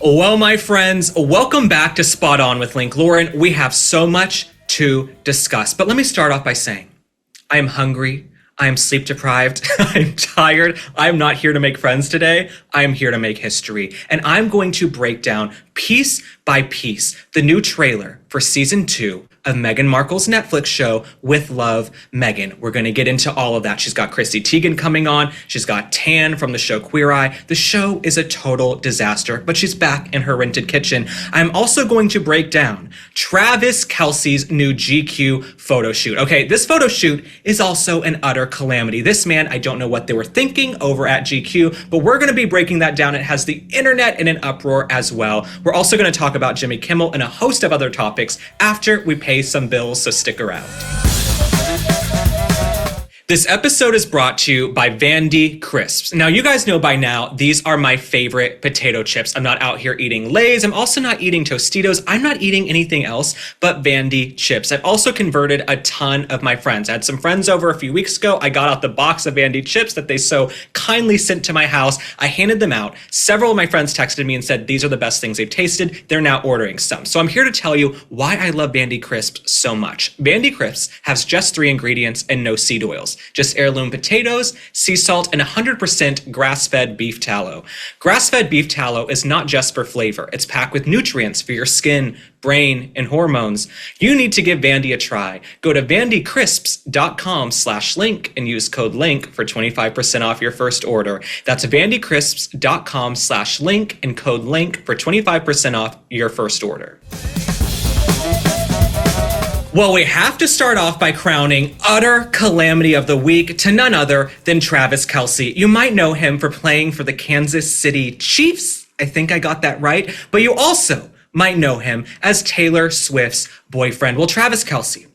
Well, my friends, welcome back to Spot On with Link Lauren. We have so much to discuss, but let me start off by saying I am hungry. I am sleep deprived. I'm tired. I'm not here to make friends today. I am here to make history. And I'm going to break down piece by piece the new trailer for season 2 of Meghan Markle's Netflix show With Love, Meghan. We're going to get into all of that. She's got Chrissy Teigen coming on. She's got Tan from the show Queer Eye. The show is a total disaster, but she's back in her rented kitchen. I'm also going to break down Travis Kelce's new GQ photo shoot. Okay, this photo shoot is also an utter calamity. This man, I don't know what they were thinking over at GQ, but we're going to be breaking that down. It has the internet in an uproar as well. We're also going to talk about Jimmy Kimmel and a host of other topics after we pay some bills, so stick around. This episode is brought to you by Vandy Crisps. Now, you guys know by now, these are my favorite potato chips. I'm not out here eating Lay's. I'm also not eating Tostitos. I'm not eating anything else but Vandy chips. I've also converted a ton of my friends. I had some friends over a few weeks ago. I got out the box of Vandy chips that they so kindly sent to my house. I handed them out. Several of my friends texted me and said, these are the best things they've tasted. They're now ordering some. So I'm here to tell you why I love Vandy Crisps so much. Vandy Crisps has just 3 ingredients and no seed oils. Just heirloom potatoes, sea salt, and 100% grass-fed beef tallow. Grass-fed beef tallow is not just for flavor. It's packed with nutrients for your skin, brain, and hormones. You need to give Vandy a try. Go to vandycrisps.com/link and use code LINK for 25% off your first order. That's vandycrisps.com/link and code LINK for 25% off your first order. Well, we have to start off by crowning utter calamity of the week to none other than Travis Kelce. You might know him for playing for the Kansas City Chiefs. I think I got that right. But you also might know him as Taylor Swift's boyfriend. Well, Travis Kelce,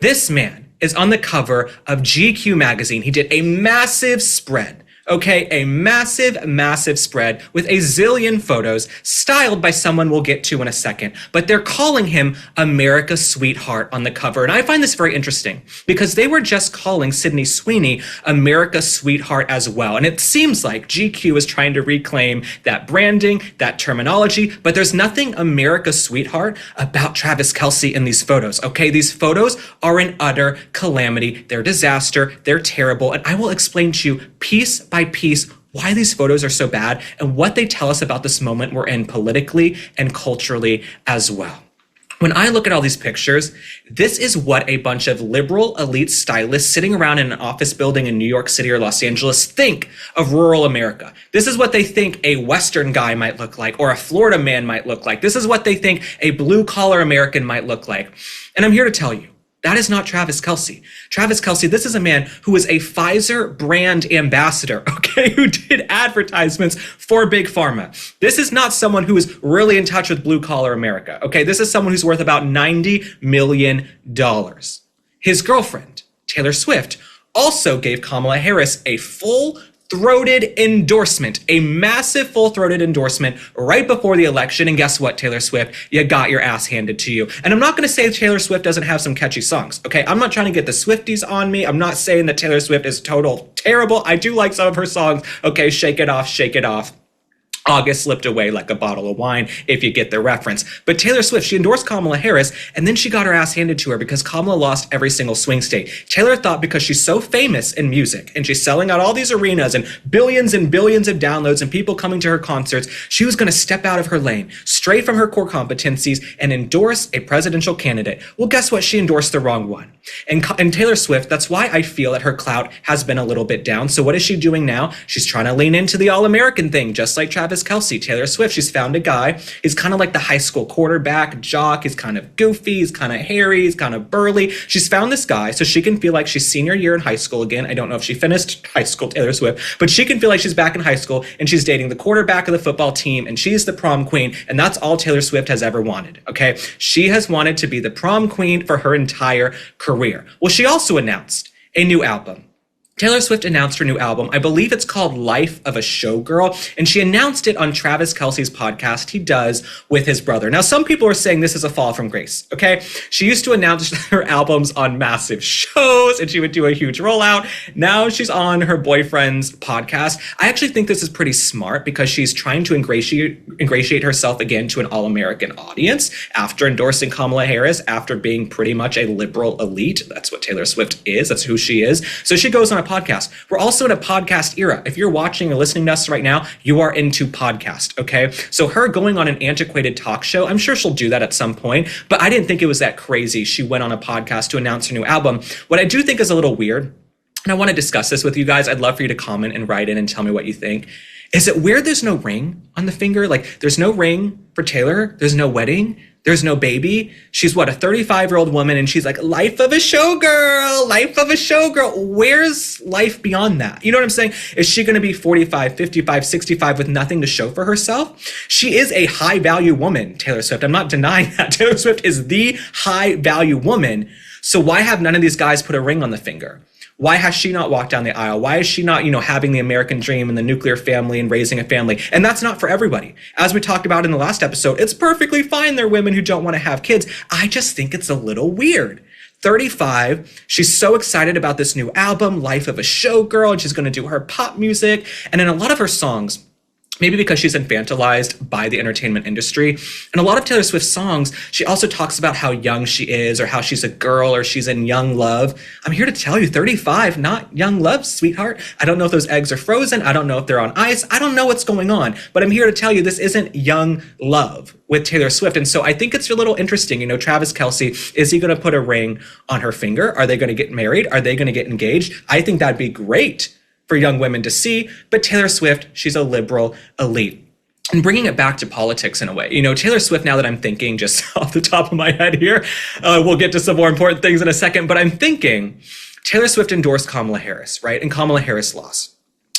this man is on the cover of GQ magazine. He did a massive spread. Okay, a massive spread with a zillion photos styled by someone we'll get to in a second. But they're calling him America's sweetheart on the cover. And I find this very interesting because they were just calling Sydney Sweeney America's sweetheart as well. And it seems like GQ is trying to reclaim that branding, that terminology, but there's nothing America's sweetheart about Travis Kelce in these photos. Okay, these photos are an utter calamity. They're disaster. They're terrible. And I will explain to you piece by piece why these photos are so bad and what they tell us about this moment we're in politically and culturally as well. When I look at all these pictures, this is what a bunch of liberal elite stylists sitting around in an office building in New York City or Los Angeles think of rural America. This is what they think a Western guy might look like or a Florida man might look like. This is what they think a blue-collar American might look like. And I'm here to tell you, that is not Travis Kelce. Travis Kelce, this is a man who is a Pfizer brand ambassador, okay, who did advertisements for Big Pharma. This is not someone who is really in touch with blue-collar America, okay? This is someone who's worth about $90 million. His girlfriend, Taylor Swift, also gave Kamala Harris a full-throated endorsement, a massive full-throated endorsement right before the election. And guess what, Taylor Swift? You got your ass handed to you. And I'm not going to say Taylor Swift doesn't have some catchy songs, okay? I'm not trying to get the Swifties on me. I'm not saying that Taylor Swift is total terrible. I do like some of her songs. Okay, Shake It Off, Shake It Off. August slipped away like a bottle of wine, if you get the reference. But Taylor Swift, she endorsed Kamala Harris, and then she got her ass handed to her because Kamala lost every single swing state. Taylor thought because she's so famous in music, and she's selling out all these arenas and billions of downloads and people coming to her concerts, she was going to step out of her lane, stray from her core competencies, and endorse a presidential candidate. Well, guess what? She endorsed the wrong one. And Taylor Swift, that's why I feel that her clout has been a little bit down. So what is she doing now? She's trying to lean into the all-American thing, just like Travis Kelce. Taylor Swift, she's found a guy. He's kind of like the high school quarterback jock. He's kind of goofy. He's kind of hairy. He's kind of burly. She's found this guy so she can feel like she's senior year in high school again. I don't know if she finished high school, Taylor Swift, but she can feel like she's back in high school and she's dating the quarterback of the football team and she's the prom queen. And that's all Taylor Swift has ever wanted. Okay. She has wanted to be the prom queen for her entire career. Well, she also announced a new album. Taylor Swift announced her new album. I believe it's called Life of a Showgirl, and she announced it on Travis Kelce's podcast he does with his brother. Now, some people are saying this is a fall from grace, okay? She used to announce her albums on massive shows, and she would do a huge rollout. Now she's on her boyfriend's podcast. I actually think this is pretty smart because she's trying to ingratiate herself again to an all-American audience after endorsing Kamala Harris, after being pretty much a liberal elite. That's what Taylor Swift is. That's who she is. So she goes on a podcast. We're also in a podcast era. If you're watching or listening to us right now, you are into podcast, okay? So her going on an antiquated talk show, I'm sure she'll do that at some point, but I didn't think it was that crazy. She went on a podcast to announce her new album. What I do think is a little weird, and I want to discuss this with you guys. I'd love for you to comment and write in and tell me what you think. Is it weird there's no ring on the finger? Like, there's no ring for Taylor. There's no wedding. There's no baby. She's what, a 35-year-old woman, and she's like, life of a showgirl, life of a showgirl. Where's life beyond that? You know what I'm saying? Is she going to be 45, 55, 65 with nothing to show for herself? She is a high-value woman, Taylor Swift. I'm not denying that. Taylor Swift is the high-value woman. So why have none of these guys put a ring on the finger? Why has she not walked down the aisle? Why is she not, having the American dream and the nuclear family and raising a family? And that's not for everybody. As we talked about in the last episode, it's perfectly fine. There are women who don't want to have kids. I just think it's a little weird. 35, she's so excited about this new album, Life of a Showgirl, and she's going to do her pop music. And in a lot of her songs, maybe because she's infantilized by the entertainment industry. And a lot of Taylor Swift songs, she also talks about how young she is or how she's a girl or she's in young love. I'm here to tell you, 35, not young love, sweetheart. I don't know if those eggs are frozen. I don't know if they're on ice. I don't know what's going on. But I'm here to tell you this isn't young love with Taylor Swift. And so I think it's a little interesting. Travis Kelce, is he going to put a ring on her finger? Are they going to get married? Are they going to get engaged? I think that'd be great for young women to see, but Taylor Swift, she's a liberal elite. And bringing it back to politics in a way, Taylor Swift, now that I'm thinking just off the top of my head here, we'll get to some more important things in a second, but I'm thinking Taylor Swift endorsed Kamala Harris, right? And Kamala Harris lost.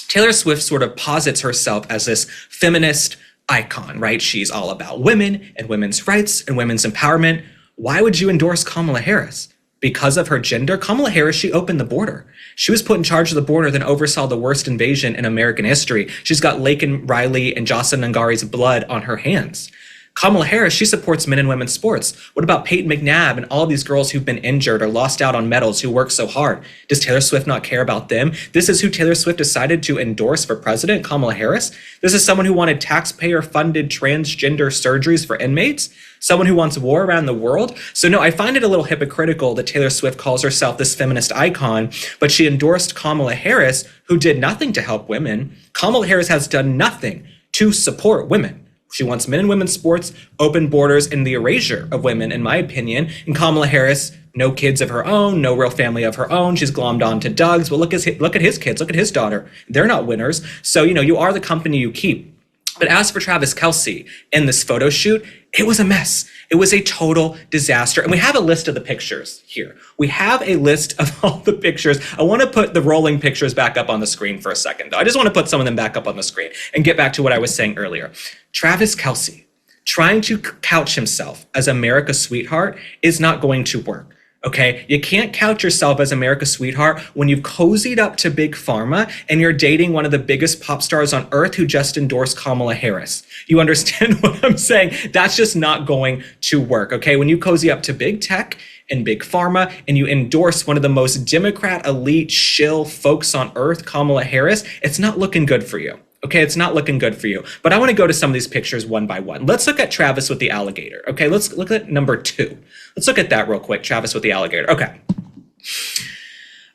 Taylor Swift sort of posits herself as this feminist icon, right? She's all about women and women's rights and women's empowerment. Why would you endorse Kamala Harris? Because of her gender? Kamala Harris, she opened the border. She was put in charge of the border, then oversaw the worst invasion in American history. She's got Laken Riley and Jocelyn Ngari's blood on her hands. Kamala Harris, she supports men and women's sports. What about Peyton McNabb and all these girls who've been injured or lost out on medals who work so hard? Does Taylor Swift not care about them? This is who Taylor Swift decided to endorse for president, Kamala Harris. This is someone who wanted taxpayer-funded transgender surgeries for inmates. Someone who wants war around the world. So no, I find it a little hypocritical that Taylor Swift calls herself this feminist icon, but she endorsed Kamala Harris, who did nothing to help women. Kamala Harris has done nothing to support women. She wants men and women's sports, open borders, and the erasure of women, in my opinion. And Kamala Harris, no kids of her own, no real family of her own. She's glommed on to Doug's. But look at his kids. Look at his daughter. They're not winners. So, you are the company you keep. But as for Travis Kelce in this photo shoot, it was a mess. It was a total disaster. And we have a list of the pictures here. We have a list of all the pictures. I want to put the rolling pictures back up on the screen for a second, though. I just want to put some of them back up on the screen and get back to what I was saying earlier. Travis Kelce trying to couch himself as America's sweetheart is not going to work. Okay, you can't couch yourself as America's sweetheart when you've cozied up to Big Pharma and you're dating one of the biggest pop stars on earth who just endorsed Kamala Harris. You understand what I'm saying? That's just not going to work, okay? When you cozy up to big tech and Big Pharma and you endorse one of the most Democrat elite shill folks on earth, Kamala Harris, it's not looking good for you. Okay, it's not looking good for you. But I want to go to some of these pictures one by one. Let's look at Travis with the alligator. Okay, let's look at number 2. Let's look at that real quick, Travis with the alligator. Okay.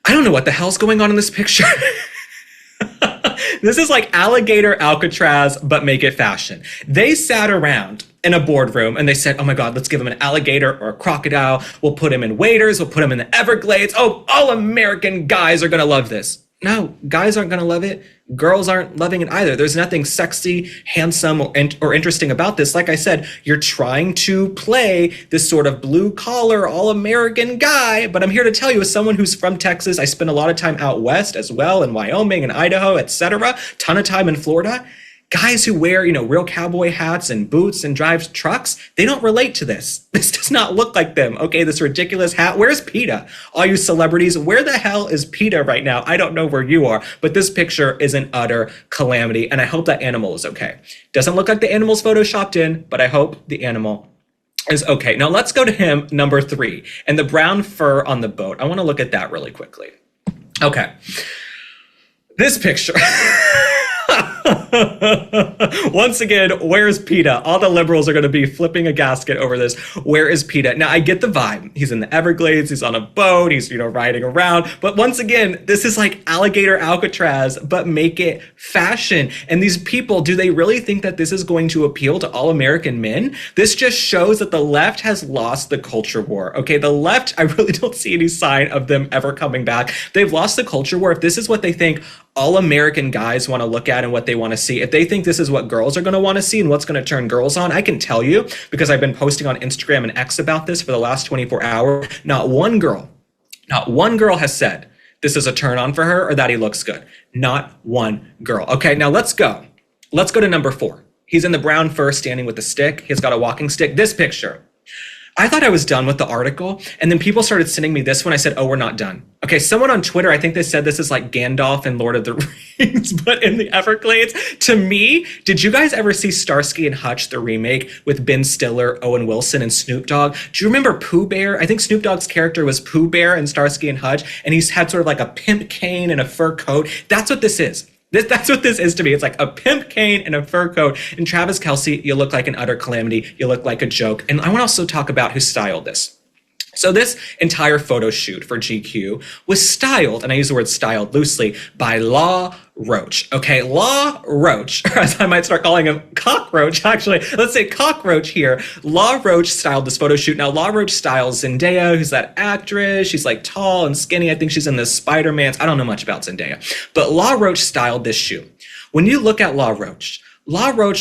I don't know what the hell's going on in this picture. This is like alligator Alcatraz, but make it fashion. They sat around in a boardroom and they said, oh my God, let's give him an alligator or a crocodile. We'll put him in waders. We'll put him in the Everglades. Oh, all American guys are going to love this. No, guys aren't going to love it. Girls aren't loving it either. There's nothing sexy, handsome, or interesting about this. Like I said, you're trying to play this sort of blue-collar, all-American guy. But I'm here to tell you, as someone who's from Texas, I spent a lot of time out west as well, in Wyoming and Idaho, etc. Ton of time in Florida. Guys who wear, real cowboy hats and boots and drive trucks, they don't relate to this. This does not look like them. Okay, this ridiculous hat. Where's PETA? All you celebrities, where the hell is PETA right now? I don't know where you are, but this picture is an utter calamity, and I hope that animal is okay. Doesn't look like the animal's photoshopped in, but I hope the animal is okay. Now let's go to him, number 3, and the brown fur on the boat. I want to look at that really quickly. Okay. This picture. Once again, where's PETA? All the liberals are going to be flipping a gasket over this. Where is PETA? Now, I get the vibe. He's in the Everglades. He's on a boat. He's, riding around. But once again, this is like alligator Alcatraz, but make it fashion. And these people, do they really think that this is going to appeal to all American men? This just shows that the left has lost the culture war. Okay, the left, I really don't see any sign of them ever coming back. They've lost the culture war. If this is what they think all American guys want to look at and what they want to see, if they think this is what girls are going to want to see and what's going to turn girls on, I can tell you, because I've been posting on Instagram and X about this for the last 24 hours, not one girl has said this is a turn on for her or that he looks good. Not one girl. Okay, now let's go. Let's go to number 4. He's in the brown fur standing with a stick. He's got a walking stick. This picture. I thought I was done with the article, and then people started sending me this one. I said, oh, we're not done. Okay, someone on Twitter, I think they said this is like Gandalf and Lord of the Rings, but in the Everglades. To me, did you guys ever see Starsky and Hutch, the remake with Ben Stiller, Owen Wilson, and Snoop Dogg? Do you remember Pooh Bear? I think Snoop Dogg's character was Pooh Bear in Starsky and Hutch, and he's had sort of like a pimp cane and a fur coat. That's what this is. That's what this is to me. It's like a pimp cane and a fur coat. And Travis Kelce, you look like an utter calamity. You look like a joke. And I want to also talk about who styled this. So this entire photo shoot for GQ was styled, and I use the word styled loosely, by Law Roach. Okay, Law Roach, or as I might start calling him, Cockroach, actually. Let's say Cockroach here. Law Roach styled this photo shoot. Now, Law Roach styles Zendaya, who's that actress. She's like tall and skinny. I think she's in the Spider-Man. I don't know much about Zendaya. But Law Roach styled this shoot. When you look at Law Roach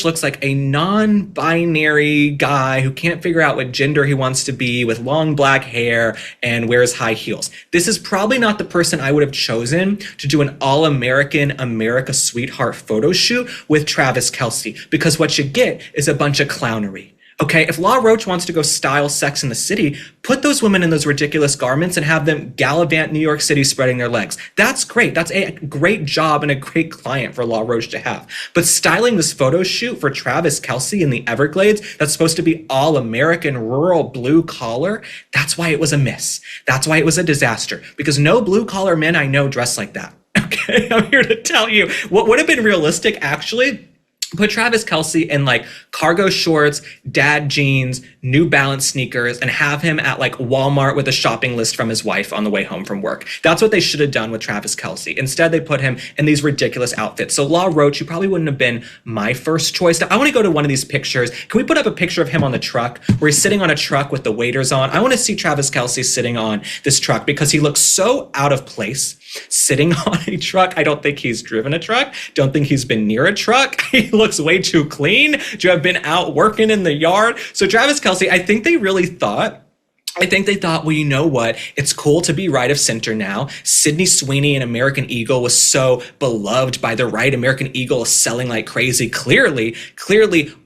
looks like a non-binary guy who can't figure out what gender he wants to be, with long black hair and wears high heels. This is probably not the person I would have chosen to do an all-American America Sweetheart photo shoot with Travis Kelce, because what you get is a bunch of clownery. Okay, if Law Roach wants to go style Sex in the City, put those women in those ridiculous garments and have them gallivant New York City spreading their legs. That's great. That's a great job and a great client for Law Roach to have. But styling this photo shoot for Travis Kelce in the Everglades, that's supposed to be all American, rural, blue collar, that's why it was a miss. That's why it was a disaster. Because no blue collar men I know dress like that. Okay, I'm here to tell you what would have been realistic, actually. Put Travis Kelce in like cargo shorts, dad jeans, New Balance sneakers, and have him at like Walmart with a shopping list from his wife on the way home from work. That's what they should have done with Travis Kelce. Instead, they put him in these ridiculous outfits. So Law Roach, you probably wouldn't have been my first choice. Now, I want to go to one of these pictures. Can we put up a picture of him on the truck where he's sitting on a truck with the waders on? I want to see Travis Kelce sitting on this truck because he looks so out of place sitting on a truck. I don't think he's driven a truck. Don't think he's been near a truck. He looks way too clean to have been out working in the yard. So Travis Kelce, I think they thought, well, you know what? It's cool to be right of center now. Sydney Sweeney in American Eagle was so beloved by the right. American Eagle is selling like crazy. Clearly,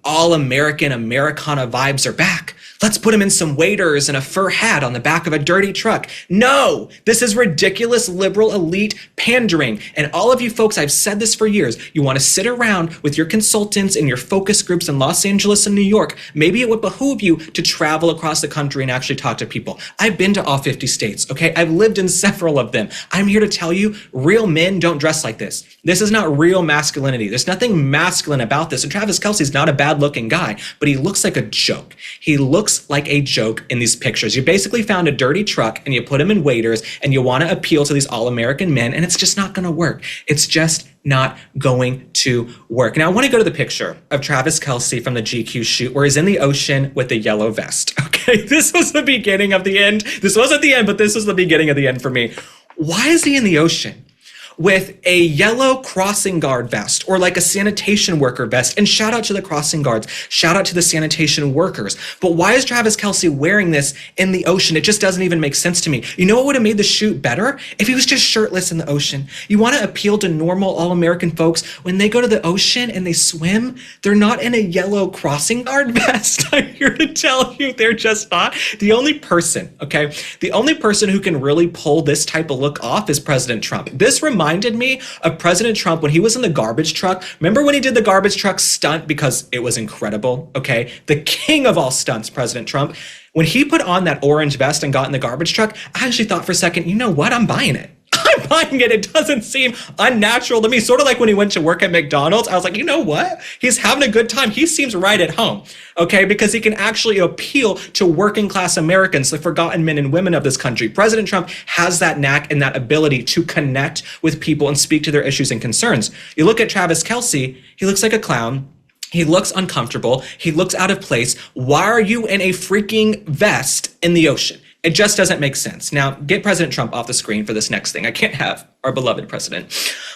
all American Americana vibes are back. Let's put him in some waders and a fur hat on the back of a dirty truck. No, this is ridiculous liberal elite pandering. And all of you folks, I've said this for years, you want to sit around with your consultants and your focus groups in Los Angeles and New York. Maybe it would behoove you to travel across the country and actually talk to people. I've been to all 50 states, okay? I've lived in several of them. I'm here to tell you, real men don't dress like this. This is not real masculinity. There's nothing masculine about this. And Travis Kelce's not a bad looking guy, but he looks like a joke. He looks like a joke in these pictures. You basically found a dirty truck and you put him in waders and you want to appeal to these all-American men, and it's just not going to work. It's just not going to work. Now, I want to go to the picture of Travis Kelce from the GQ shoot where he's in the ocean with the yellow vest. Okay, this was the beginning of the end. This wasn't the end, but this was the beginning of the end for me. Why is he in the ocean? with a yellow crossing guard vest or like a sanitation worker vest. And shout out to the crossing guards, shout out to the sanitation workers. But why is Travis Kelce wearing this in the ocean? It just doesn't even make sense to me. You know what would have made the shoot better? If he was just shirtless in the ocean. You want to appeal to normal all-American folks. When they go to the ocean and they swim, they're not in a yellow crossing guard vest. I'm here to tell you, they're just not. The only person who can really pull this type of look off is President Trump. This reminded me of President Trump when he was in the garbage truck. Remember when he did the garbage truck stunt because it was incredible, okay? The king of all stunts, President Trump. When he put on that orange vest and got in the garbage truck, I actually thought for a second, you know what? I'm buying it. I'm buying it. It doesn't seem unnatural to me. Sort of like when he went to work at McDonald's. I was like, you know what? He's having a good time. He seems right at home, okay? Because he can actually appeal to working class Americans, the forgotten men and women of this country. President Trump has that knack and that ability to connect with people and speak to their issues and concerns. You look at Travis Kelce, he looks like a clown. He looks uncomfortable. He looks out of place. Why are you in a freaking vest in the ocean? It just doesn't make sense. Now, get President Trump off the screen for this next thing. I can't have our beloved president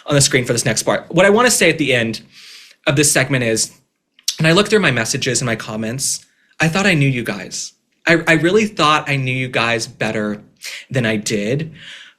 on the screen for this next part. What I want to say at the end of this segment is, when I look through my messages and my comments, I thought I knew you guys. I really thought I knew you guys better than I did.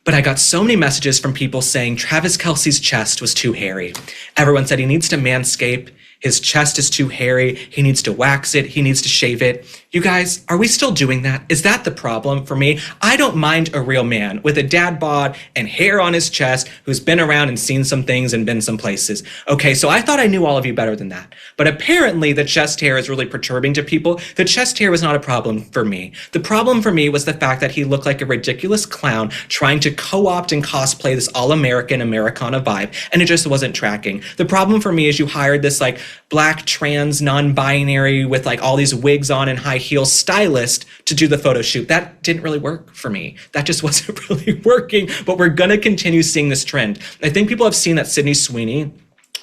But I got so many messages from people saying Travis Kelce's chest was too hairy. Everyone said he needs to manscape. His chest is too hairy. He needs to wax it. He needs to shave it. You guys, are we still doing that? Is that the problem for me? I don't mind a real man with a dad bod and hair on his chest who's been around and seen some things and been some places. Okay, so I thought I knew all of you better than that. But apparently the chest hair is really perturbing to people. The chest hair was not a problem for me. The problem for me was the fact that he looked like a ridiculous clown trying to co-opt and cosplay this all-American Americana vibe, and it just wasn't tracking. The problem for me is you hired this like black trans non-binary with like all these wigs on and high heel stylist to do the photo shoot. That didn't really work for me. That just wasn't really working, but we're going to continue seeing this trend. I think people have seen that Sydney Sweeney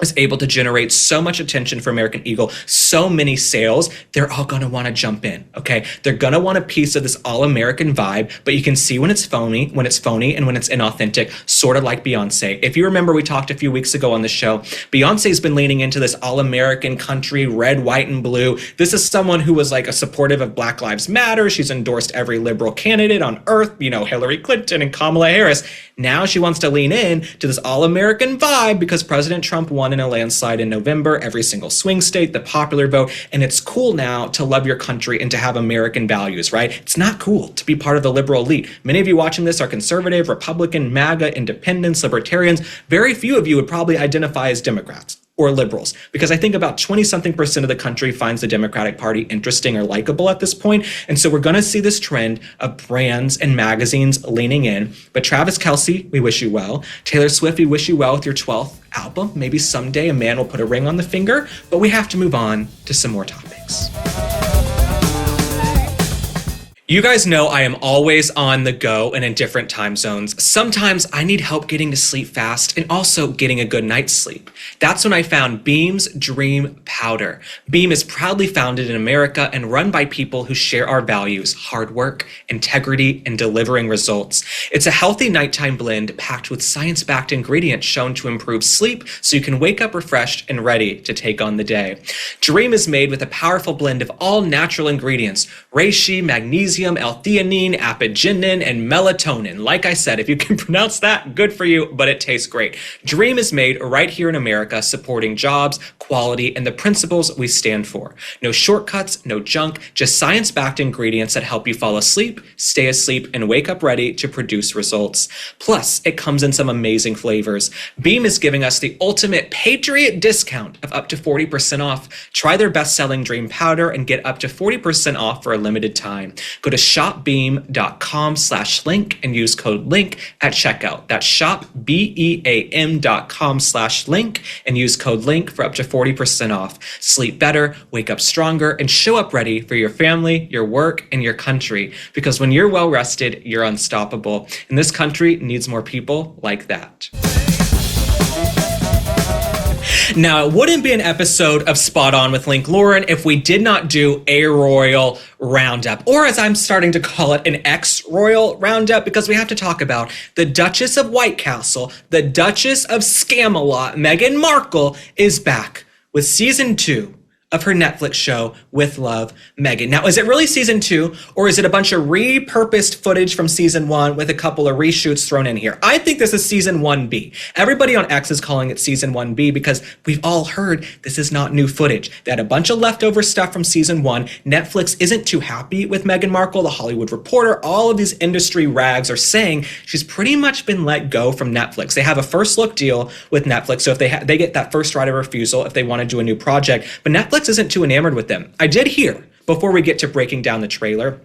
is able to generate so much attention for American Eagle, so many sales, they're all going to want to jump in, okay? They're going to want a piece of this all-American vibe, but you can see when it's phony, and when it's inauthentic, sort of like Beyonce. If you remember, we talked a few weeks ago on the show, Beyonce's been leaning into this all-American country, red, white, and blue. This is someone who was like a supportive of Black Lives Matter. She's endorsed every liberal candidate on earth, you know, Hillary Clinton and Kamala Harris. Now she wants to lean in to this all-American vibe because President Trump won in a landslide in November, every single swing state, the popular vote, and it's cool now to love your country and to have American values, right? It's not cool to be part of the liberal elite. Many of you watching this are conservative, Republican, MAGA, independents, libertarians. Very few of you would probably identify as Democrats or liberals, because I think about 20-something% of the country finds the Democratic Party interesting or likable at this point. And so we're going to see this trend of brands and magazines leaning in. But Travis Kelce, we wish you well. Taylor Swift, we wish you well with your 12th album. Maybe someday a man will put a ring on the finger, but we have to move on to some more topics. You guys know I am always on the go and in different time zones. Sometimes I need help getting to sleep fast and also getting a good night's sleep. That's when I found Beam's Dream Powder. Beam is proudly founded in America and run by people who share our values: hard work, integrity, and delivering results. It's a healthy nighttime blend packed with science-backed ingredients shown to improve sleep so you can wake up refreshed and ready to take on the day. Dream is made with a powerful blend of all natural ingredients: reishi, magnesium, L-theanine, apigenin, and melatonin. Like I said, if you can pronounce that, good for you, but it tastes great. Dream is made right here in America, supporting jobs, quality, and the principles we stand for. No shortcuts, no junk, just science-backed ingredients that help you fall asleep, stay asleep, and wake up ready to produce results. Plus, it comes in some amazing flavors. Beam is giving us the ultimate Patriot discount of up to 40% off. Try their best-selling Dream Powder and get up to 40% off for a limited time. Go to shopbeam.com/link and use code LINK at checkout. That's shopbeam.com/link and use code LINK for up to 40% off. Sleep better, wake up stronger, and show up ready for your family, your work, and your country. Because when you're well rested, you're unstoppable. And this country needs more people like that. Now, it wouldn't be an episode of Spot On with Link Lauren if we did not do a Royal Roundup, or as I'm starting to call it, an ex-Royal Roundup, because we have to talk about the Duchess of White Castle, the Duchess of Scamelot. Meghan Markle is back with season 2 of her Netflix show, With Love, Meghan. Now, is it really season 2, or is it a bunch of repurposed footage from season 1 with a couple of reshoots thrown in here? I think this is season 1B. Everybody on X is calling it season 1B because we've all heard this is not new footage. They had a bunch of leftover stuff from season 1. Netflix isn't too happy with Meghan Markle. The Hollywood Reporter, all of these industry rags are saying she's pretty much been let go from Netflix. They have a first look deal with Netflix, so if they get that first right of refusal if they want to do a new project, but Netflix isn't too enamored with them. I did hear, before we get to breaking down the trailer,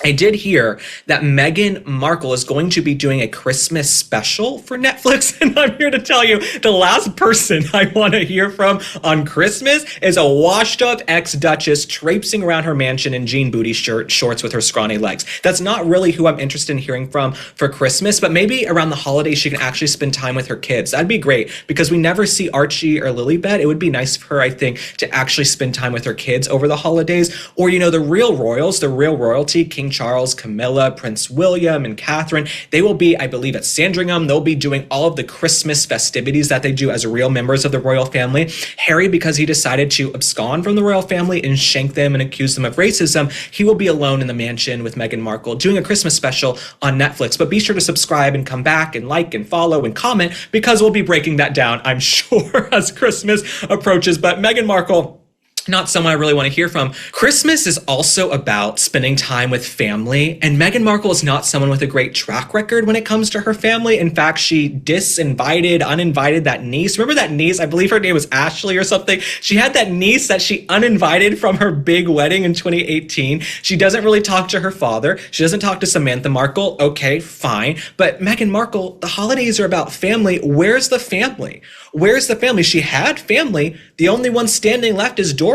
I did hear that Meghan Markle is going to be doing a Christmas special for Netflix, and I'm here to tell you the last person I want to hear from on Christmas is a washed-up ex-duchess traipsing around her mansion in jean booty shorts with her scrawny legs. That's not really who I'm interested in hearing from for Christmas, but maybe around the holidays she can actually spend time with her kids. That'd be great, because we never see Archie or Lilibet. It would be nice for her, I think, to actually spend time with her kids over the holidays. Or, you know, the real royals, the real royalty, King Charles, Camilla, Prince William, and Catherine, they will be, I believe, at Sandringham. They'll be doing all of the Christmas festivities that they do as real members of the royal family. Harry, because he decided to abscond from the royal family and shank them and accuse them of racism, he will be alone in the mansion with Meghan Markle doing a Christmas special on Netflix. But be sure to subscribe and come back and like and follow and comment, because we'll be breaking that down, I'm sure, as Christmas approaches. But Meghan Markle, not someone I really want to hear from. Christmas is also about spending time with family, and Meghan Markle is not someone with a great track record when it comes to her family. In fact, she uninvited that niece. Remember that niece? I believe her name was Ashley or something. She had that niece that she uninvited from her big wedding in 2018. She doesn't really talk to her father. She doesn't talk to Samantha Markle. Okay, fine. But Meghan Markle, the holidays are about family. Where's the family? Where's the family? She had family. The only one standing left is Doria.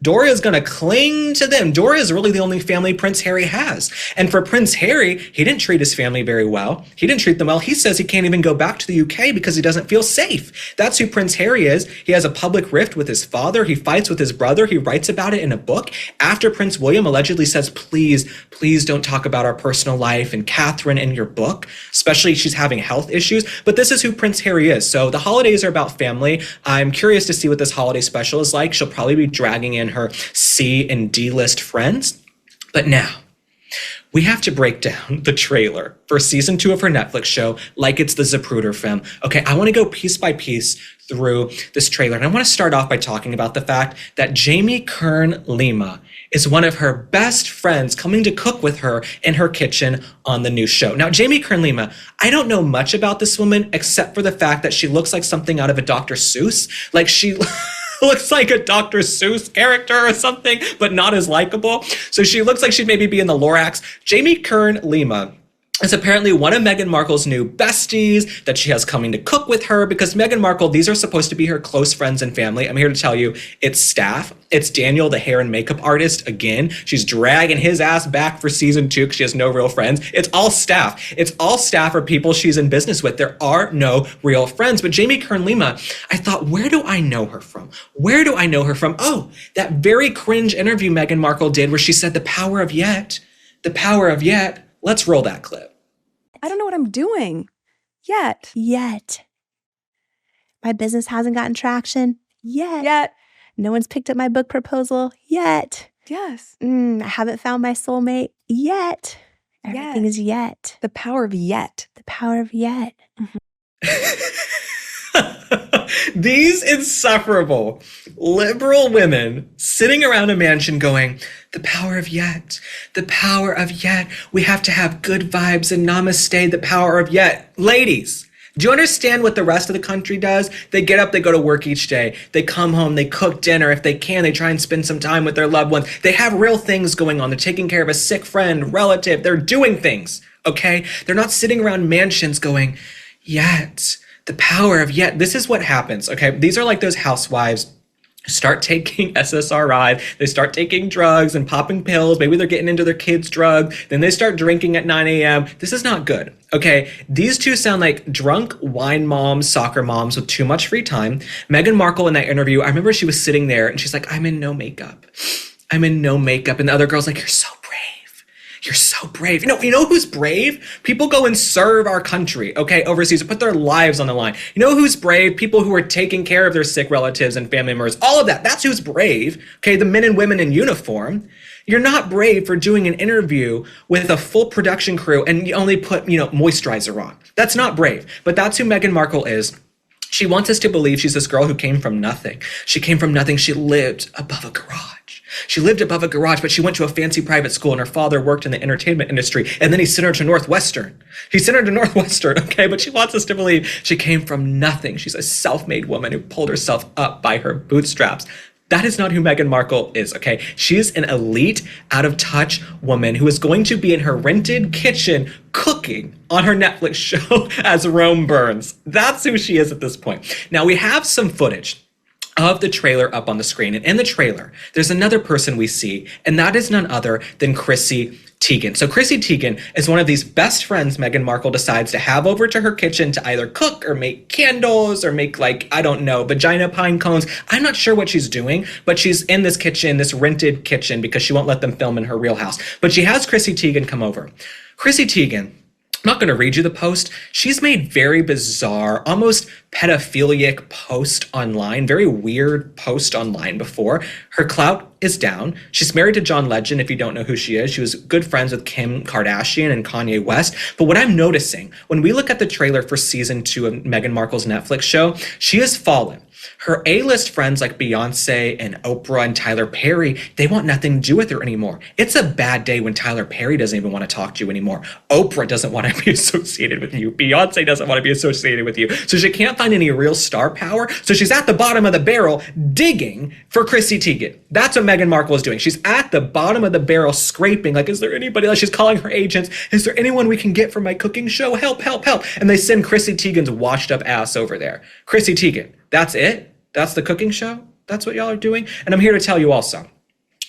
Doria's going to cling to them. Doria is really the only family Prince Harry has. And for Prince Harry, he didn't treat his family very well. He didn't treat them well. He says he can't even go back to the UK because he doesn't feel safe. That's who Prince Harry is. He has a public rift with his father. He fights with his brother. He writes about it in a book. After Prince William allegedly says, please don't talk about our personal life and Catherine in your book, especially she's having health issues. But this is who Prince Harry is. So the holidays are about family. I'm curious to see what this holiday special is like. She'll probably be dragging in her C and D list friends. But now, we have to break down the trailer for season 2 of her Netflix show like it's the Zapruder film. Okay, I want to go piece by piece through this trailer. And I want to start off by talking about the fact that Jamie Kern Lima is one of her best friends coming to cook with her in her kitchen on the new show. Now, Jamie Kern Lima, I don't know much about this woman except for the fact that she looks like something out of a Dr. Seuss. Like she looks like a Dr. Seuss character or something, but not as likable. So she looks like she'd maybe be in the Lorax. Jamie Kern Lima is apparently one of Meghan Markle's new besties that she has coming to cook with her, because Meghan Markle, these are supposed to be her close friends and family. I'm here to tell you, it's staff. It's Daniel, the hair and makeup artist. Again, she's dragging his ass back for season 2 because she has no real friends. It's all staff. It's all staff or people she's in business with. There are no real friends. But Jamie Kern Lima, I thought, where do I know her from? Where do I know her from? Oh, that very cringe interview Meghan Markle did where she said the power of yet, the power of yet. Let's roll that clip. I don't know what I'm doing yet. My business hasn't gotten traction yet. No one's picked up my book proposal yet. Yes. I haven't found my soulmate yet. Everything is yet. The power of yet. The power of yet. These insufferable liberal women sitting around a mansion going, the power of yet, the power of yet. We have to have good vibes and namaste, the power of yet. Ladies, do you understand what the rest of the country does? They get up, they go to work each day. They come home, they cook dinner. If they can, they try and spend some time with their loved ones. They have real things going on. They're taking care of a sick friend, relative. They're doing things, okay? They're not sitting around mansions going, yet. The power of yet. This is what happens, okay? These are like those housewives start taking SSRI, they start taking drugs and popping pills, maybe they're getting into their kids' drug, then they start drinking at 9 a.m. This is not good, okay? These two sound like drunk wine moms, soccer moms with too much free time. Meghan Markle in that interview, I remember she was sitting there and she's like, I'm in no makeup. I'm in no makeup. And the other girl's like, you're so brave. You're so brave. You know who's brave? People go and serve our country, okay, overseas, put their lives on the line. You know who's brave? People who are taking care of their sick relatives and family members. All of that. That's who's brave, okay? The men and women in uniform. You're not brave for doing an interview with a full production crew and you only put, moisturizer on. That's not brave. But that's who Meghan Markle is. She wants us to believe she's this girl who came from nothing. She came from nothing. She lived above a garage. She lived above a garage, but she went to a fancy private school and her father worked in the entertainment industry. And then he sent her to Northwestern. Okay? But she wants us to believe she came from nothing. She's a self-made woman who pulled herself up by her bootstraps. That is not who Meghan Markle is, okay? She's an elite, out-of-touch woman who is going to be in her rented kitchen cooking on her Netflix show as Rome burns. That's who she is at this point. Now, we have some footage of the trailer up on the screen. And in the trailer, there's another person we see, and that is none other than Chrissy Teigen. So Chrissy Teigen is one of these best friends Meghan Markle decides to have over to her kitchen to either cook or make candles or make vagina pine cones. I'm not sure what she's doing, but she's in this kitchen, this rented kitchen, because she won't let them film in her real house. But she has Chrissy Teigen come over. Chrissy Teigen, I'm not going to read you the post. She's made very bizarre, almost pedophilic post online, very weird post online before. Her clout is down. She's married to John Legend, if you don't know who she is. She was good friends with Kim Kardashian and Kanye West. But what I'm noticing, when we look at the trailer for season 2 of Meghan Markle's Netflix show, she has fallen. Her A-list friends like Beyonce and Oprah and Tyler Perry, they want nothing to do with her anymore. It's a bad day when Tyler Perry doesn't even want to talk to you anymore. Oprah doesn't want to be associated with you. Beyonce doesn't want to be associated with you. So she can't find any real star power. So she's at the bottom of the barrel digging for Chrissy Teigen. That's what Meghan Markle is doing. She's at the bottom of the barrel scraping, like, is there anybody else? She's calling her agents. Is there anyone we can get for my cooking show? Help, help, help. And they send Chrissy Teigen's washed up ass over there. Chrissy Teigen, that's it? That's the cooking show? That's what y'all are doing? And I'm here to tell you also,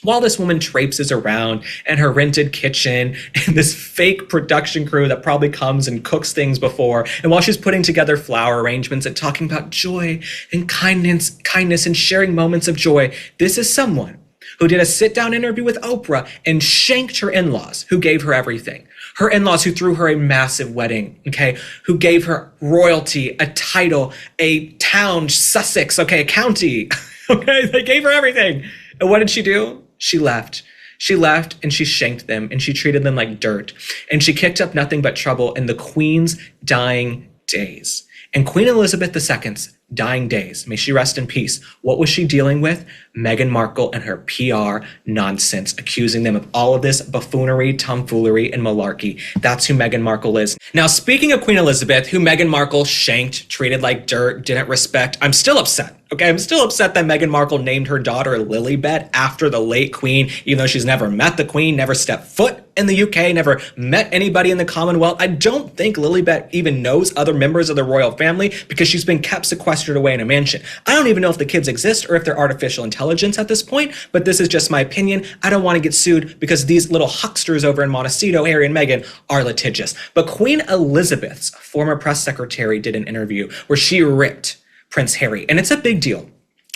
while this woman traipses around in her rented kitchen and this fake production crew that probably comes and cooks things before, and while she's putting together flower arrangements and talking about joy and kindness and sharing moments of joy, this is someone who did a sit-down interview with Oprah and shanked her in-laws, who gave her everything. Her in-laws who threw her a massive wedding, okay, who gave her royalty, a title, a town, Sussex, okay, a county, okay, they gave her everything. And what did she do? She left. She left and she shanked them and she treated them like dirt. And she kicked up nothing but trouble in the Queen's dying days. And Queen Elizabeth II's dying days, may she rest in peace. What was she dealing with? Meghan Markle and her PR nonsense, accusing them of all of this buffoonery, tomfoolery, and malarkey. That's who Meghan Markle is. Now, speaking of Queen Elizabeth, who Meghan Markle shanked, treated like dirt, didn't respect, I'm still upset. Okay, I'm still upset that Meghan Markle named her daughter Lilibet after the late Queen, even though she's never met the Queen, never stepped foot in the UK, never met anybody in the Commonwealth. I don't think Lilibet even knows other members of the royal family because she's been kept sequestered away in a mansion. I don't even know if the kids exist or if they're artificial intelligence at this point, but this is just my opinion. I don't want to get sued because these little hucksters over in Montecito, Harry and Meghan, are litigious. But Queen Elizabeth's former press secretary did an interview where she ripped Prince Harry. And it's a big deal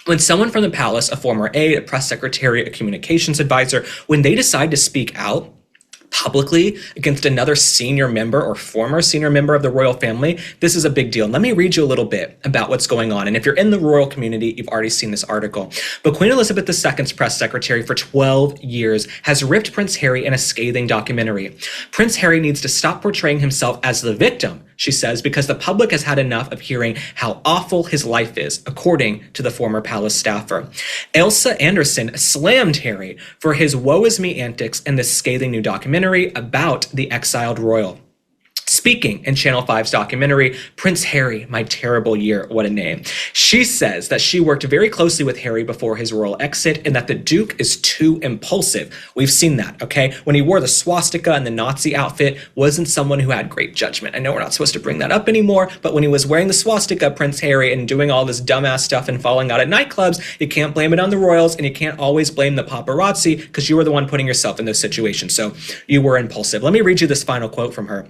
when someone from the palace, a former aide, a press secretary, a communications advisor, when they decide to speak out publicly against another senior member or former senior member of the royal family, this is a big deal. Let me read you a little bit about what's going on. And if you're in the royal community, you've already seen this article. But Queen Elizabeth II's press secretary for 12 years has ripped Prince Harry in a scathing documentary. Prince Harry needs to stop portraying himself as the victim, she says, because the public has had enough of hearing how awful his life is, according to the former palace staffer. Elsa Anderson slammed Harry for his woe is me antics in this scathing new documentary about the exiled royal. Speaking in Channel 5's documentary, Prince Harry, My Terrible Year, what a name. She says that she worked very closely with Harry before his royal exit and that the Duke is too impulsive. We've seen that, okay? When he wore the swastika and the Nazi outfit, wasn't someone who had great judgment. I know we're not supposed to bring that up anymore, but when he was wearing the swastika, Prince Harry, and doing all this dumbass stuff and falling out at nightclubs, you can't blame it on the royals and you can't always blame the paparazzi because you were the one putting yourself in those situations. So you were impulsive. Let me read you this final quote from her.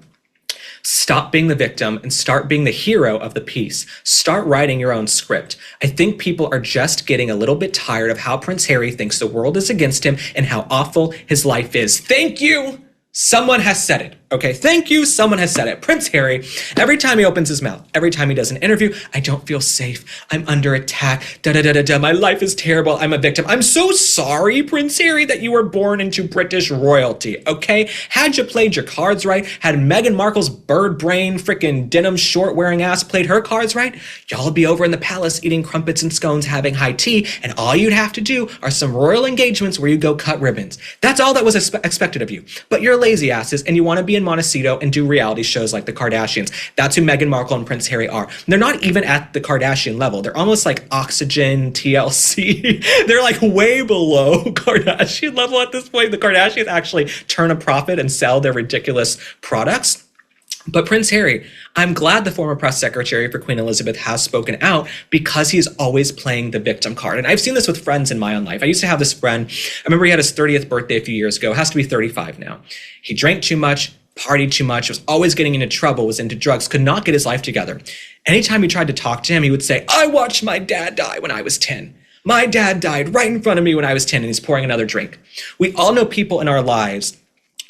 Stop being the victim and start being the hero of the piece. Start writing your own script. I think people are just getting a little bit tired of how Prince Harry thinks the world is against him and how awful his life is. Thank you. Someone has said it. Okay, thank you. Someone has said it. Prince Harry, every time he opens his mouth, every time he does an interview, I don't feel safe. I'm under attack. Da-da-da-da-da. My life is terrible. I'm a victim. I'm so sorry, Prince Harry, that you were born into British royalty, okay? Had you played your cards right, had Meghan Markle's bird brain, freaking denim short wearing ass played her cards right, y'all would be over in the palace eating crumpets and scones, having high tea, and all you'd have to do are some royal engagements where you go cut ribbons. That's all that was expected of you. But you're lazy asses and you want to be in Montecito and do reality shows like the Kardashians. That's who Meghan Markle and Prince Harry are. They're not even at the Kardashian level. They're almost like Oxygen, TLC. They're like way below Kardashian level at this point. The Kardashians actually turn a profit and sell their ridiculous products. But Prince Harry, I'm glad the former press secretary for Queen Elizabeth has spoken out because he's always playing the victim card. And I've seen this with friends in my own life. I used to have this friend, I remember he had his 30th birthday a few years ago, has to be 35 now. He drank too much, partied too much, was always getting into trouble, was into drugs, could not get his life together. Anytime you tried to talk to him, he would say, I watched my dad die when I was 10. My dad died right in front of me when I was 10, and he's pouring another drink. We all know people in our lives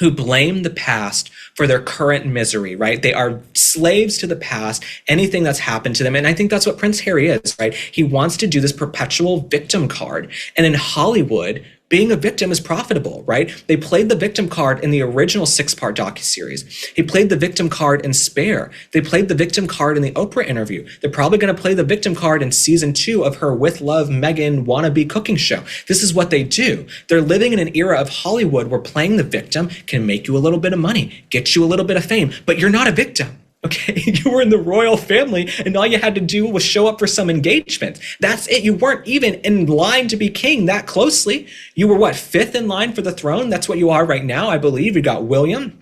who blame the past for their current misery, right? They are slaves to the past, anything that's happened to them. And I think that's what Prince Harry is, right? He wants to do this perpetual victim card. And in Hollywood, being a victim is profitable, right? They played the victim card in the original 6-part docuseries. He played the victim card in Spare. They played the victim card in the Oprah interview. They're probably going to play the victim card in season 2 of her With Love Meghan wannabe cooking show. This is what they do. They're living in an era of Hollywood where playing the victim can make you a little bit of money, get you a little bit of fame, but you're not a victim. Okay, you were in the royal family and all you had to do was show up for some engagement. That's it. You weren't even in line to be king that closely. You were what, 5th in line for the throne? That's what you are right now, I believe. You got William,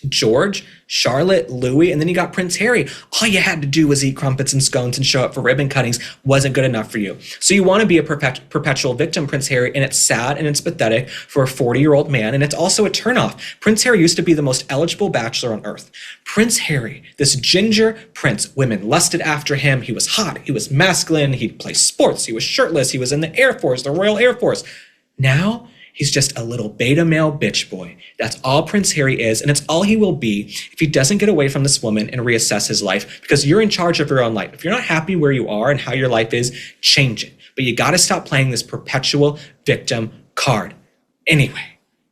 George, Charlotte, Louis, and then you got Prince Harry. All you had to do was eat crumpets and scones and show up for ribbon cuttings. Wasn't good enough for you. So you want to be a perpetual victim, Prince Harry, and it's sad and it's pathetic for a 40-year-old man, and it's also a turnoff. Prince Harry used to be the most eligible bachelor on earth. Prince Harry, this ginger prince, women lusted after him. He was hot. He was masculine. He'd play sports. He was shirtless. He was in the Air Force, the Royal Air Force. Now, he's just a little beta male bitch boy. That's all Prince Harry is, and it's all he will be if he doesn't get away from this woman and reassess his life, because you're in charge of your own life. If you're not happy where you are and how your life is, change it. But you got to stop playing this perpetual victim card. Anyway,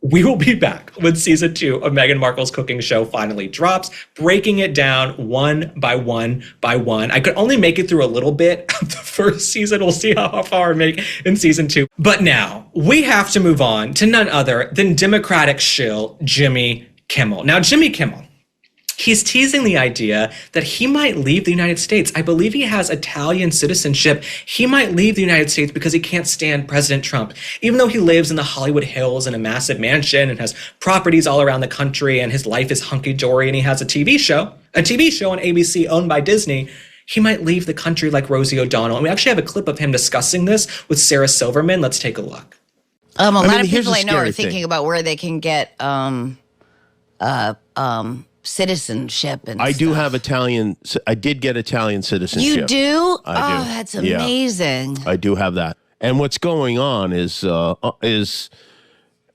we will be back when season 2 of Meghan Markle's cooking show finally drops, breaking it down one by one by one. I could only make it through a little bit of the first season. We'll see how far I make in season 2. But now we have to move on to none other than Democratic shill Jimmy Kimmel. Now, Jimmy Kimmel, he's teasing the idea that he might leave the United States. I believe he has Italian citizenship. He might leave the United States because he can't stand President Trump. Even though he lives in the Hollywood Hills in a massive mansion and has properties all around the country and his life is hunky-dory and he has a TV show on ABC owned by Disney, he might leave the country like Rosie O'Donnell. And we actually have a clip of him discussing this with Sarah Silverman. Let's take a look. A lot of people I know are thinking about where they can get citizenship and I stuff. do have Italian. I did get Italian citizenship. You do? I do. That's amazing. I do have that. And what's going on is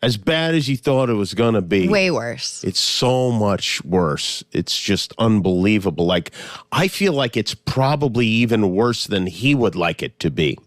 as bad as you thought it was going to be. Way worse. It's so much worse. It's just unbelievable. Like, I feel like it's probably even worse than he would like it to be.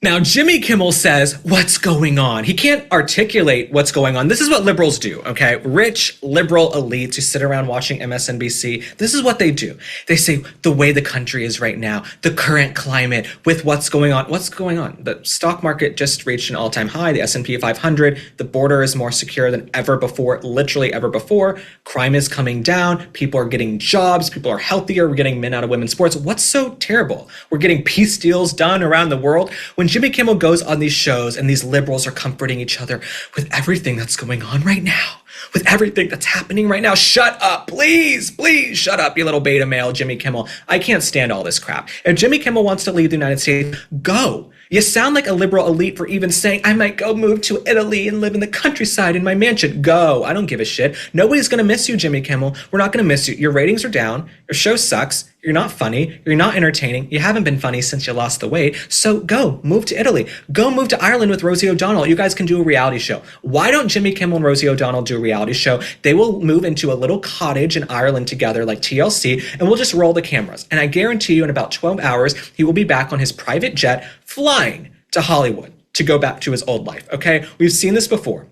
Now, Jimmy Kimmel says, what's going on? He can't articulate what's going on. This is what liberals do, okay? Rich, liberal elites who sit around watching MSNBC, this is what they do. They say, the way the country is right now, the current climate with what's going on. What's going on? The stock market just reached an all-time high, the S&P 500. The border is more secure than ever before, literally ever before. Crime is coming down. People are getting jobs. People are healthier. We're getting men out of women's sports. What's so terrible? We're getting peace deals done around the world. When Jimmy Kimmel goes on these shows and these liberals are comforting each other with everything that's going on right now, with everything that's happening right now. Shut up, please shut up, you little beta male, Jimmy Kimmel. I can't stand all this crap. If Jimmy Kimmel wants to leave the United States, go. You sound like a liberal elite for even saying, I might go move to Italy and live in the countryside in my mansion. Go. I don't give a shit. Nobody's going to miss you, Jimmy Kimmel. We're not going to miss you. Your ratings are down. Your show sucks. You're not funny. You're not entertaining. You haven't been funny since you lost the weight. So go. Move to Italy. Go move to Ireland with Rosie O'Donnell. You guys can do a reality show. Why don't Jimmy Kimmel and Rosie O'Donnell do a reality show? They will move into a little cottage in Ireland together like TLC, and we'll just roll the cameras. And I guarantee you in about 12 hours, he will be back on his private jet flying to Hollywood to go back to his old life, okay? We've seen this before.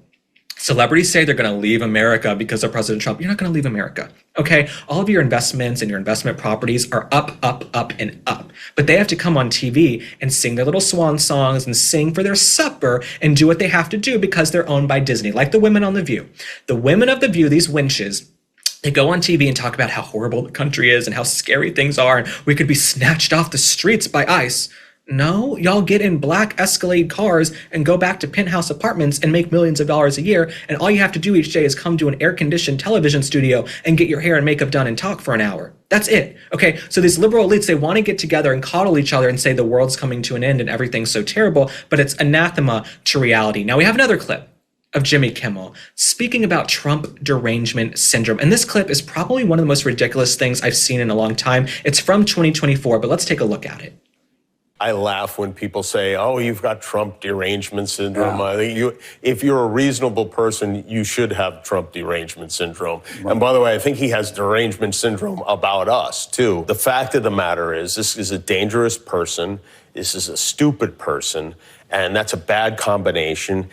Celebrities say they're going to leave America because of President Trump. You're not going to leave America, okay? All of your investments and your investment properties are up, and up. But they have to come on TV and sing their little swan songs and sing for their supper and do what they have to do because they're owned by Disney, like the women on The View. The women of The View, these wenches, they go on TV and talk about how horrible the country is and how scary things are and we could be snatched off the streets by ICE. No, y'all get in black Escalade cars and go back to penthouse apartments and make millions of dollars a year. And all you have to do each day is come to an air-conditioned television studio and get your hair and makeup done and talk for an hour. That's it. Okay, so these liberal elites, they want to get together and coddle each other and say the world's coming to an end and everything's so terrible, but it's anathema to reality. Now we have another clip of Jimmy Kimmel speaking about Trump derangement syndrome. And this clip is probably one of the most ridiculous things I've seen in a long time. It's from 2024, but let's take a look at it. I laugh when people say, oh, you've got Trump derangement syndrome. Yeah. I think if you're a reasonable person, you should have Trump derangement syndrome. Right. And by the way, I think he has derangement syndrome about us, too. The fact of the matter is, this is a dangerous person. This is a stupid person. And that's a bad combination.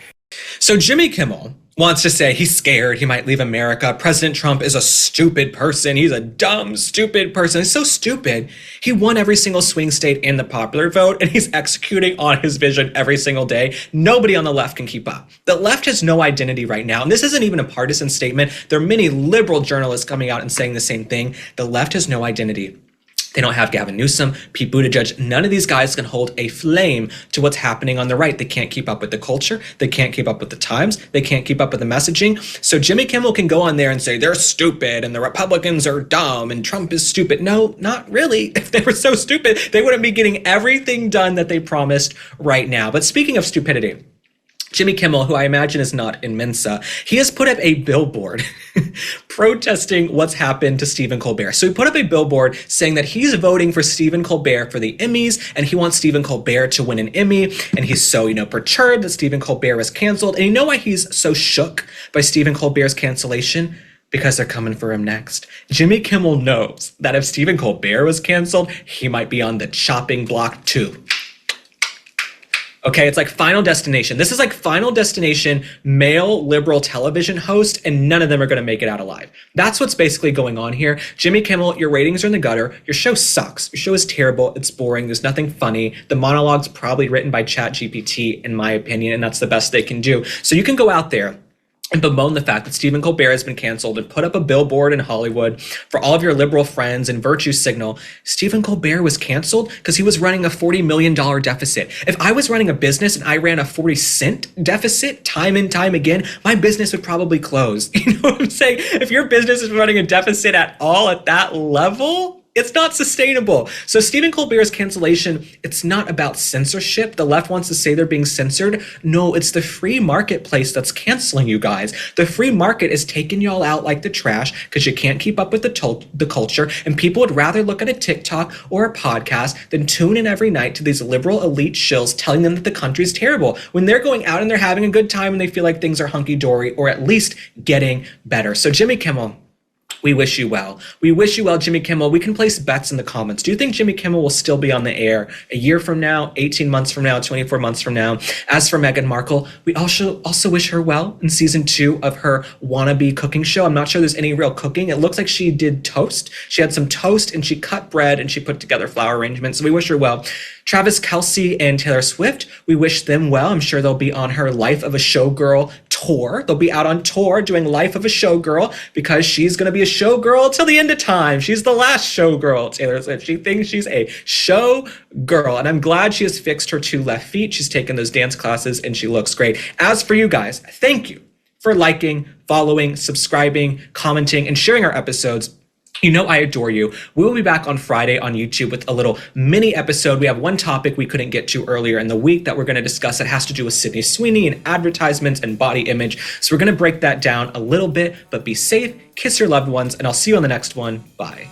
So Jimmy Kimmel wants to say he's scared, he might leave America. President Trump is a stupid person. He's a dumb, stupid person. He's so stupid. He won every single swing state in the popular vote, and he's executing on his vision every single day. Nobody on the left can keep up. The left has no identity right now, and this isn't even a partisan statement. There are many liberal journalists coming out and saying the same thing. The left has no identity. They don't have Gavin Newsom, Pete Buttigieg. None of these guys can hold a flame to what's happening on the right. They can't keep up with the culture. They can't keep up with the times. They can't keep up with the messaging. So Jimmy Kimmel can go on there and say they're stupid and the Republicans are dumb and Trump is stupid. No, not really. If they were so stupid, they wouldn't be getting everything done that they promised right now. But speaking of stupidity, Jimmy Kimmel, who I imagine is not in Mensa, he has put up a billboard protesting what's happened to Stephen Colbert. So he put up a billboard saying that he's voting for Stephen Colbert for the Emmys, and he wants Stephen Colbert to win an Emmy, and he's so, perturbed that Stephen Colbert was canceled. And you know why he's so shook by Stephen Colbert's cancellation? Because they're coming for him next. Jimmy Kimmel knows that if Stephen Colbert was canceled, he might be on the chopping block too. Okay, it's like Final Destination. This is like Final Destination male liberal television host, and none of them are going to make it out alive. That's what's basically going on here. Jimmy Kimmel, your ratings are in the gutter. Your show sucks. Your show is terrible. It's boring. There's nothing funny. The monologue's probably written by ChatGPT, in my opinion, and that's the best they can do. So you can go out there and bemoan the fact that Stephen Colbert has been canceled and put up a billboard in Hollywood for all of your liberal friends and virtue signal. Stephen Colbert was canceled because he was running a $40 million deficit. If I was running a business and I ran a 40-cent deficit time and time again, my business would probably close. You know what I'm saying? If your business is running a deficit at all at that level, it's not sustainable. So Stephen Colbert's cancellation, it's not about censorship. The left wants to say they're being censored. No, it's the free marketplace that's canceling you guys. The free market is taking y'all out like the trash because you can't keep up with the culture, and people would rather look at a TikTok or a podcast than tune in every night to these liberal elite shills telling them that the country's terrible when they're going out and they're having a good time and they feel like things are hunky-dory or at least getting better. So Jimmy Kimmel, We wish you well. We wish you well, Jimmy Kimmel. We can place bets in the comments. Do you think Jimmy Kimmel will still be on the air a year from now, 18 months from now, 24 months from now? As for Meghan Markle, we also wish her well in season 2 of her wannabe cooking show. I'm not sure there's any real cooking. It looks like she did toast. She had some toast and she cut bread and she put together flower arrangements. So we wish her well. Travis Kelce and Taylor Swift, we wish them well. I'm sure they'll be on her Life of a Showgirl tour. They'll be out on tour doing Life of a Showgirl because she's going to be a showgirl till the end of time. She's the last showgirl, Taylor Swift. She thinks she's a showgirl. And I'm glad she has fixed her 2 left feet. She's taken those dance classes and she looks great. As for you guys, thank you for liking, following, subscribing, commenting, and sharing our episodes. You know I adore you. We will be back on Friday on YouTube with a little mini episode. We have one topic we couldn't get to earlier in the week that we're going to discuss. It has to do with Sydney Sweeney and advertisements and body image. So we're going to break that down a little bit, but be safe, kiss your loved ones, and I'll see you on the next one. Bye.